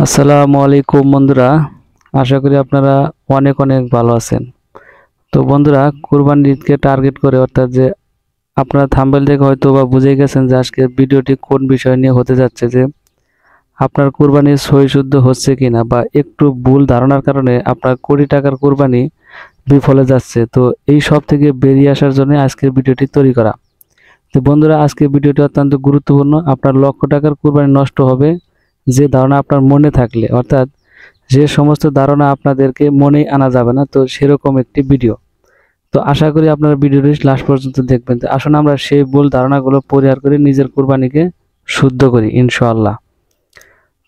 আসসালামু আলাইকুম বন্ধুরা, আশা করি আপনারা অনেক অনেক ভালো আছেন। তো বন্ধুরা, কুরবানির ঈদকে টার্গেট করে অর্থাৎ যে আপনারা থাম্বনেল দেখে হয়তো বা বুঝে গেছেন যে আজকে ভিডিওটি কোন বিষয় নিয়ে হতে যাচ্ছে, যে আপনার কুরবানি সহি শুদ্ধ হচ্ছে কিনা বা একটু ভুল ধারণার কারণে আপনার কোটি টাকার কুরবানি বিফলে যাচ্ছে। তো এই সব থেকে বেরিয়ে আসার জন্য আজকের ভিডিওটি তৈরি করা। তো বন্ধুরা, আজকের ভিডিওটি অত্যন্ত গুরুত্বপূর্ণ। আপনার লক্ষ টাকার কুরবানি নষ্ট হবে যে ধারণা আপনার মনে থাকলে, অর্থাৎ যে সমস্ত ধারণা আপনাদেরকে মনেই আনা যাবে না, তো সেরকম একটি ভিডিও। তো আশা করি আপনারা ভিডিওটি লাস্ট পর্যন্ত দেখবেন। তো আসুন আমরা সেই ভুল ধারণাগুলো পরিহার করে নিজের কুরবানিকে শুদ্ধ করি ইনশাআল্লাহ।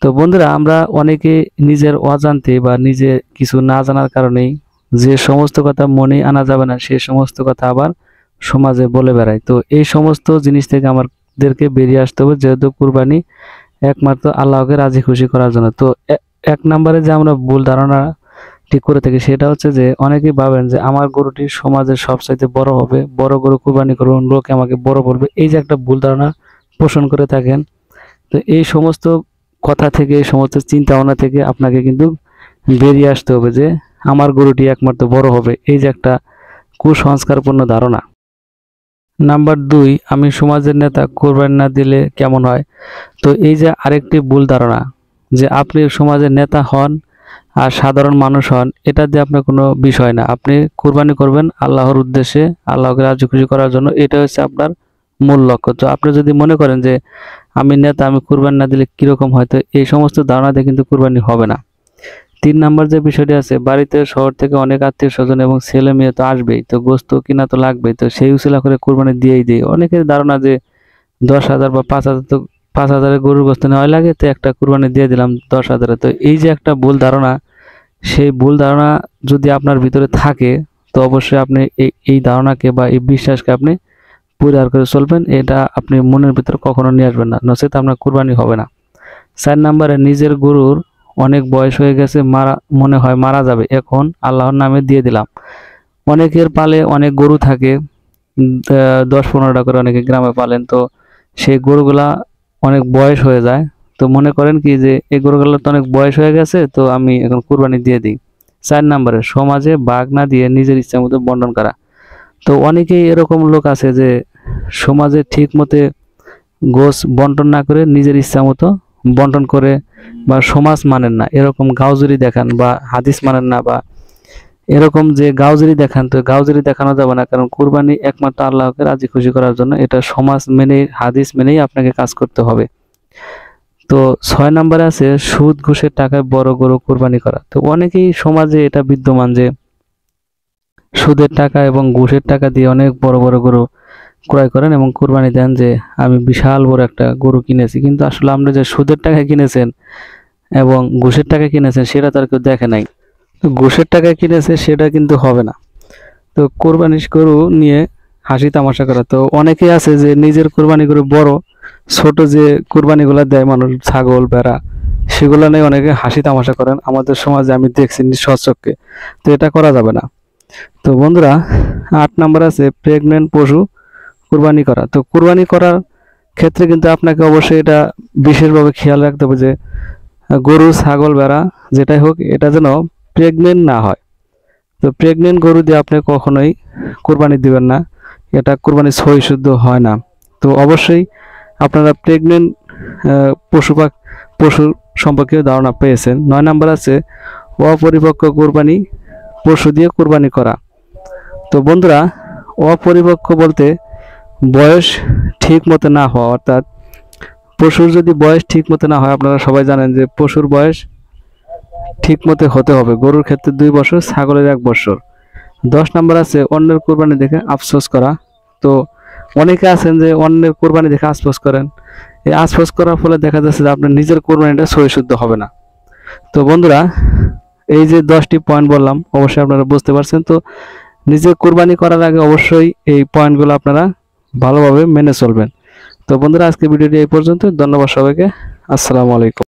তো বন্ধুরা, আমরা অনেকে নিজের অজান্তে বা নিজে কিছু না জানার কারণেই যে সমস্ত কথা মনেই আনা যাবে না সে সমস্ত কথা আবার সমাজে বলে বেড়াই। তো এই সমস্ত জিনিস থেকে আমাদেরকে বেরিয়ে আসতে হবে, যেহেতু কুরবানি একমাত্র আল্লাহকে রাজি খুশি করার জন্য। তো এক নম্বরে যে আমরা ভুল ধারণা ঠিক করে থাকি সেটা হচ্ছে যে অনেকেই ভাবেন যে আমার গরুটি সমাজের সবচাইতে বড় হবে, বড় গরু কুরবানি করব, লোকে আমাকে বড় বলবে, এই যে একটা ভুল ধারণা পোষণ করে থাকেন। তো এই সমস্ত কথা থেকে, এই সমস্ত চিন্তা ভাবনা থেকে আপনাকে কিন্তু বেরিয়ে আসতে হবে যে আমার গরুটি একমাত্র বড় হবে, এই যে একটা কুসংস্কারপূর্ণ ধারণা। নাম্বার 2, আমি সমাজের নেতা, কোরবানি না দিলে কেমন হয়। তো এই যে আরেকটি ভুল ধারণা যে আপনি সমাজের নেতা হন আর সাধারণ মানুষ হন, এটা দিয়ে আপনার কোনো বিষয় না। আপনি কুরবানি করবেন আল্লাহর উদ্দেশ্যে, আল্লাহকে রাজি খুশি করার জন্য, এটা হচ্ছে আপনার মূল লক্ষ্য। তো আপনি যদি মনে করেন যে আমি নেতা, আমি কুরবানি না দিলে কিরকম হয়, তো এই সমস্ত ধারণা দিয়ে কিন্তু কুরবানি হবে না। 3 নাম্বার যে বিষয়টি আছে, বাড়িতে শহর থেকে অনেক আত্মীয় স্বজন এবং ছেলে মেয়ে তো আসবেই, তো গোস্ত কিনা তো লাগবেই, তো সেই উছিলা করে কুরবানি দিয়েই দিই। অনেকের ধারণা যে 10,000 বা 5,000, তো 5,000-এর গরুর গোস্ত নেওয়া লাগে, তো একটা কুরবানি দিয়ে দিলাম 10,000-এ। তো এই যে একটা ভুল ধারণা, সেই ভুল ধারণা যদি আপনার ভিতরে থাকে, তো অবশ্যই আপনি এই ধারণাকে বা এই বিশ্বাসকে আপনি পরিহার করে চলবেন। এটা আপনি মনের ভিতরে কখনো নিয়ে আসবেন না, নচেত আপনার কুরবানি হবে না। 4 নাম্বারে, নিজের গরুর অনেক বয়স হয়ে গেছে, মনে হয় মারা যাবে, এখন আল্লাহর নামে দিয়ে দিলাম। অনেকের পালে অনেক গরু থাকে, 10-15টা করে অনেকে গ্রামে পালেন। তো সেই গরুগুলা অনেক বয়স হয়ে যায়, তো মনে করেন কি যে এই গরুগুলো তো অনেক বয়স হয়ে গেছে, তো আমি এখন কুরবানি দিয়ে দিই। 4 নাম্বারে, সমাজে ভাগ না দিয়ে নিজের ইচ্ছা মতো বন্টন করা। তো অনেকেই এরকম লোক আছে যে সমাজে ঠিক মতে গোছ বন্টন না করে নিজের ইচ্ছা মতো বন্টন করে, বা সমাজ মানেন না, এরকম গাউজুরি দেখান, বা হাদিস মানেন না, বা এরকম যে গাউজুরি দেখান। তো গাউজুরি দেখানো যাবে না, কারণ কুরবানি একমাত্র আল্লাহকে রাজি খুশি করার জন্য, এটা সমাজ মেনে, হাদিস মেনেই আপনাকে কাজ করতে হবে। তো 6 নাম্বারে আছে, সুদ ঘুষের টাকায় বড় গরু কুরবানি করা। তো অনেকেই সমাজে এটা বিদ্যমান যে সুদের টাকা এবং ঘুষের টাকা দিয়ে অনেক বড় বড় গরু ক্রয় করেন এবং কুরবানি দেন যে আমি বিশাল বড় একটা গরু কিনেছি। কিন্তু আসলে আপনি যে সুদের টাকায় কিনেছেন এবং ঘুষের টাকায় কিনেছেন সেটা তার কেউ দেখে নাই। তো ঘুষের টাকায় কিনেছে সেটা কিন্তু হবে না। তো কোরবানি গরু নিয়ে হাসি তামাশা করা। তো অনেকেই আছে যে নিজের কোরবানি গরু বড়, ছোট যে কোরবানিগুলো দেয় মানুষ, ছাগল ভেড়া, সেগুলো নিয়ে অনেকে হাসি তামাশা করেন আমাদের সমাজে, আমি দেখছি স্বচক্ষে। তো এটা করা যাবে না। তো বন্ধুরা, 8 নাম্বার আছে, প্রেগনেন্ট পশু কুরবানি করা। তো কুরবানি করার ক্ষেত্রে কিন্তু আপনাকে অবশ্যই এটা বিশেষভাবে খেয়াল রাখতে হবে যে গরু, ছাগল, ভেড়া যেটাই হোক, এটা যেন প্রেগনেন্ট না হয়। তো প্রেগনেন্ট গরু দিয়ে আপনি কখনোই কুরবানি দিবেন না, এটা কুরবানি সহি শুদ্ধ হয় না। তো অবশ্যই আপনারা প্রেগনেন্ট পশু সম্পর্কে ধারণা পেয়েছেন। 9 নাম্বার আছে, অপরিপক্ক কুরবানি পশু দিয়ে কুরবানি করা। তো বন্ধুরা, অপরিপক্ক বলতে বয়স ঠিক মতো না হওয়া, অর্থাৎ পশুর যদি বয়স ঠিক মতো না হয়, আপনারা সবাই জানেন যে পশুর বয়স ঠিক মতো হতে হবে। গরুর ক্ষেত্রে 2 বছর, ছাগলের 1 বছর। 10 নাম্বার আছে, অন্যের কোরবানি দেখে আফসোস করা। তো অনেকে আছেন যে অন্যের কোরবানি দেখে আফসোস করেন, এই আফসোস করার ফলে দেখা যাচ্ছে যে আপনার নিজের কোরবানিটা সহি শুদ্ধ হবে না। তো বন্ধুরা, এই যে 10টি পয়েন্ট বললাম, অবশ্যই আপনারা বুঝতে পারছেন। তো নিজে কোরবানি করার আগে অবশ্যই এই পয়েন্টগুলো আপনারা ভালোভাবে মেনে চলবেন। তো বন্ধুরা, আজকে ভিডিওটি এই পর্যন্ত। ধন্যবাদ সবাইকে। আসসালামু আলাইকুম।